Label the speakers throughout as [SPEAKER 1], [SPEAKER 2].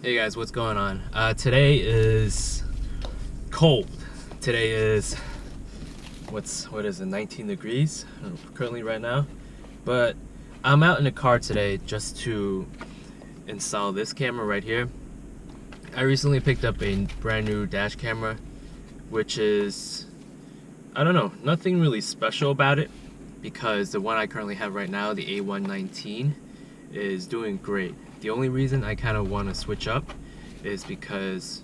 [SPEAKER 1] Hey guys, what's going on? Today is cold. Today is what is it, 19 degrees currently right now. But I'm out in the car today just to install this camera right here. I recently picked up a brand new dash camera, which is, I don't know, nothing really special about it, because the one I currently have right now, the A119, is doing great. The only reason I kind of want to switch up is because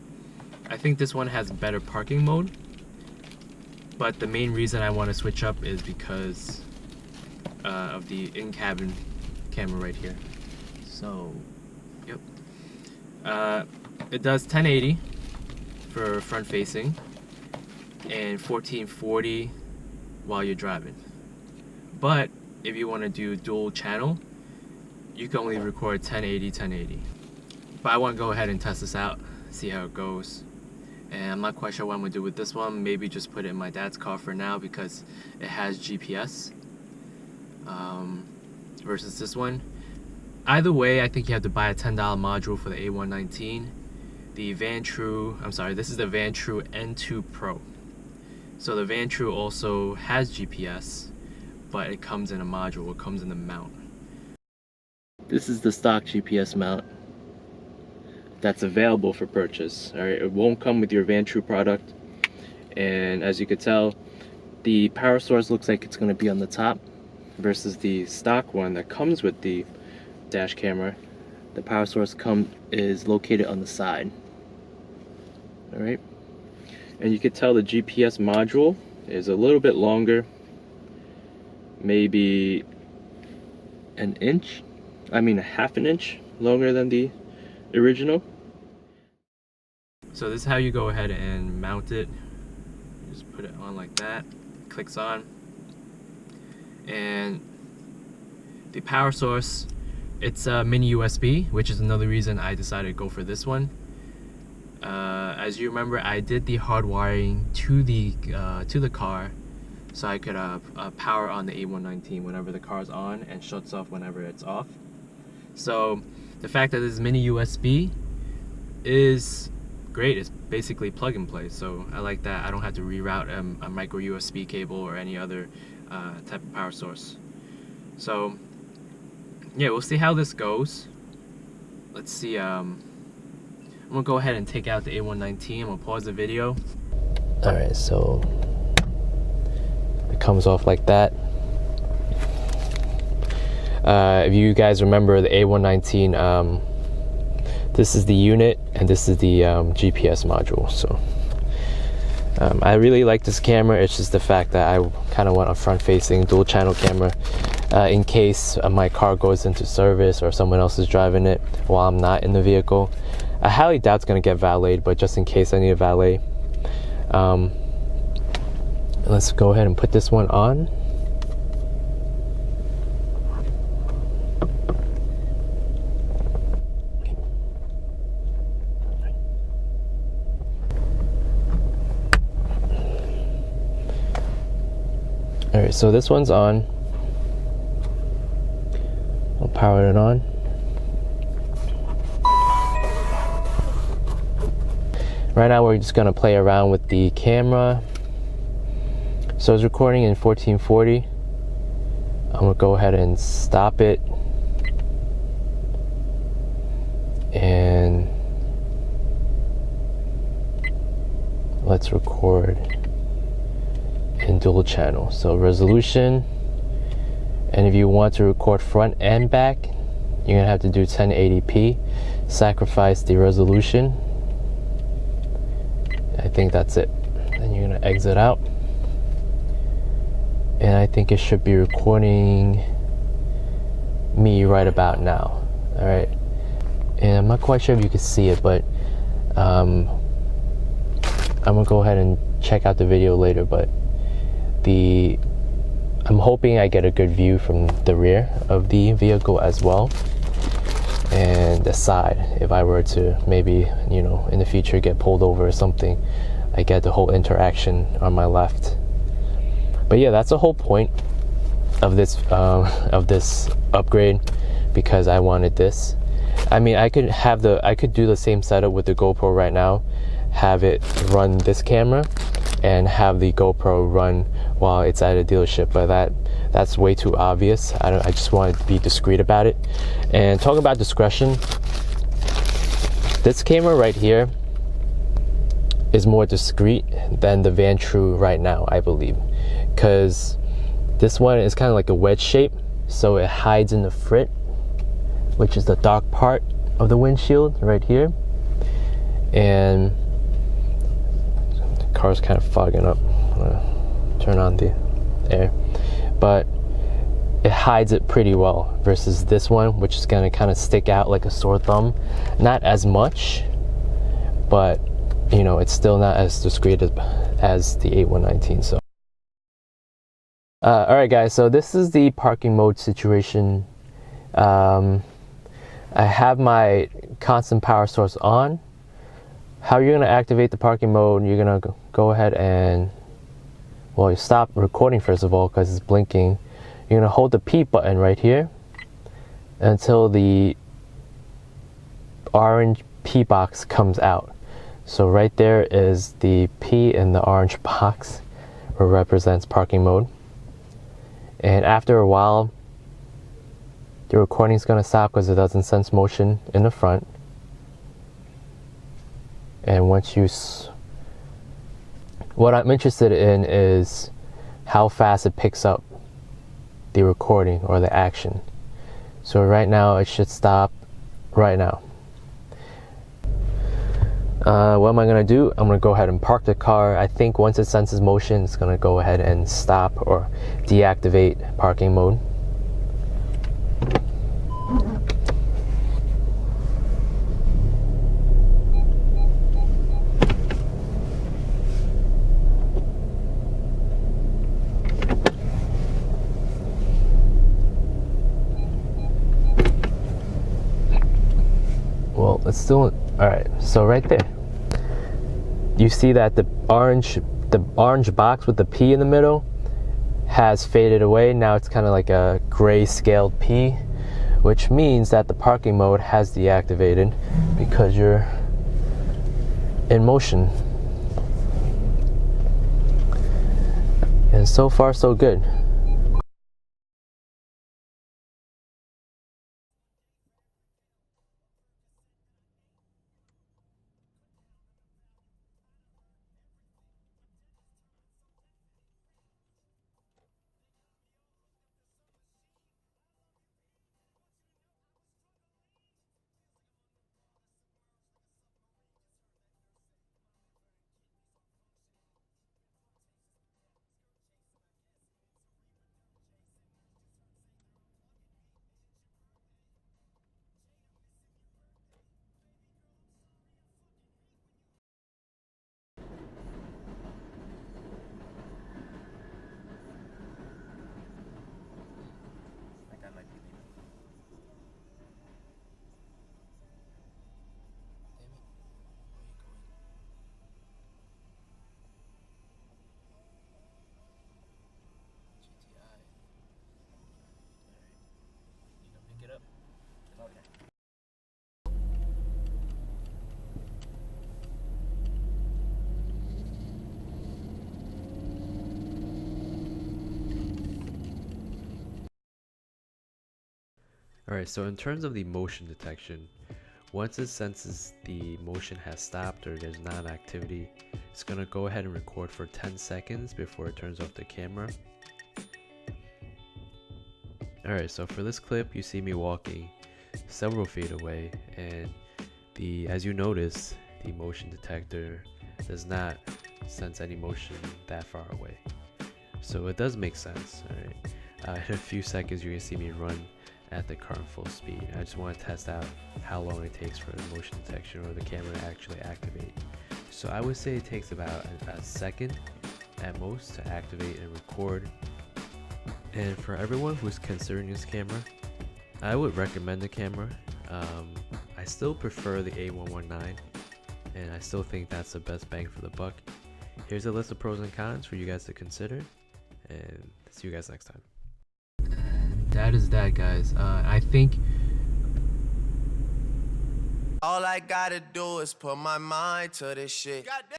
[SPEAKER 1] I think this one has better parking mode, but the main reason I want to switch up is because of the in-cabin camera right here. So, yep. It does 1080 for front facing and 1440 while you're driving. But if you want to do dual channel, you can only record 1080. But I want to go ahead and test this out, see how it goes. And I'm not quite sure what I'm going to do with this one. Maybe just put it in my dad's car for now because it has GPS versus this one. Either way, I think you have to buy a $10 module for the A119. The this is the Vantrue N2 Pro. So the Vantrue also has GPS, but it comes in a module, it comes in the mount. This is the stock GPS mount that's available for purchase. Alright, it won't come with your Vantrue product, and as you can tell, the power source looks like it's going to be on the top versus the stock one that comes with the dash camera. The power source is located on the side. Alright, and you can tell the GPS module is a little bit longer, maybe a half an inch longer than the original. So this is how you go ahead and mount it. Just put it on like that, clicks on, and the power source, it's a mini USB, which is another reason I decided to go for this one. As you remember, I did the hard wiring to the car, so I could power on the A119 whenever the car's on and shuts off whenever it's off. So the fact that this is mini USB is great. It's basically plug and play, so I like that. I don't have to reroute a micro USB cable or any other type of power source. So yeah, we'll see how this goes. Let's see. I'm gonna go ahead and take out the A119. I'm gonna pause the video. Alright, so it comes off like that. If you guys remember the A119, this is the unit and this is the GPS module. So I really like this camera. It's just the fact that I kind of want a front-facing dual channel camera in case my car goes into service or someone else is driving it while I'm not in the vehicle. I highly doubt it's going to get valeted, but just in case I need a valet. Let's go ahead and put this one on. Alright, so this one's on. I'll power it on. Right now we're just going to play around with the camera. So it's recording in 1440. I'm going to go ahead and stop it. And let's record in dual channel. So resolution, and if you want to record front and back, you're gonna have to do 1080p, sacrifice the resolution. I think that's it. Then you're gonna exit out, and I think it should be recording me right about now. All right, and I'm not quite sure if you can see it, but I'm gonna go ahead and check out the video later, but I'm hoping I get a good view from the rear of the vehicle as well, and the side. If I were to maybe, in the future get pulled over or something, I get the whole interaction on my left. But yeah, that's the whole point of this upgrade, because I wanted this. I mean, I could do the same setup with the GoPro right now, have it run this camera and have the GoPro run while it's at a dealership, but that's way too obvious. I just wanted to be discreet about it. And talking about discretion, this camera right here is more discreet than the Vantrue right now, I believe, because this one is kind of like a wedge shape, so it hides in the frit, which is the dark part of the windshield right here. And the car's kind of fogging up. I'm gonna turn on the air, but it hides it pretty well versus this one, which is gonna kind of stick out like a sore thumb. Not as much, but you know, it's still not as discreet as the A119. So all right guys, so this is the parking mode situation. I have my constant power source on. How you're going to activate the parking mode, you're going to go ahead and, well, you stop recording first of all because it's blinking. You're going to hold the P button right here until the orange P box comes out. So right there is the P in the orange box, which represents parking mode. And after a while, the recording is going to stop because it doesn't sense motion in the front. And once you, what I'm interested in is how fast it picks up the recording or the action. So right now it should stop right now. What am I going to do? I'm going to go ahead and park the car. I think once it senses motion, it's going to go ahead and stop or deactivate parking mode. Well, it's still all right. So right there, you see that the orange box with the P in the middle has faded away. Now it's kind of like a gray scaled P, which means that the parking mode has deactivated because you're in motion. And so far so good. Alright, so in terms of the motion detection, once it senses the motion has stopped or there's non-activity, it's going to go ahead and record for 10 seconds before it turns off the camera. Alright, so for this clip, you see me walking several feet away, and as you notice, the motion detector does not sense any motion that far away. So it does make sense. Alright, in a few seconds, you're going to see me run at the car full speed. I just want to test out how long it takes for the motion detection or the camera to actually activate. So I would say it takes about a second at most to activate and record. And for everyone who's considering this camera, I would recommend the camera. I still prefer the A119, and I still think that's the best bang for the buck. Here's a list of pros and cons for you guys to consider, and see you guys next time. That is that, guys. I think
[SPEAKER 2] All I gotta do is put my mind to this shit.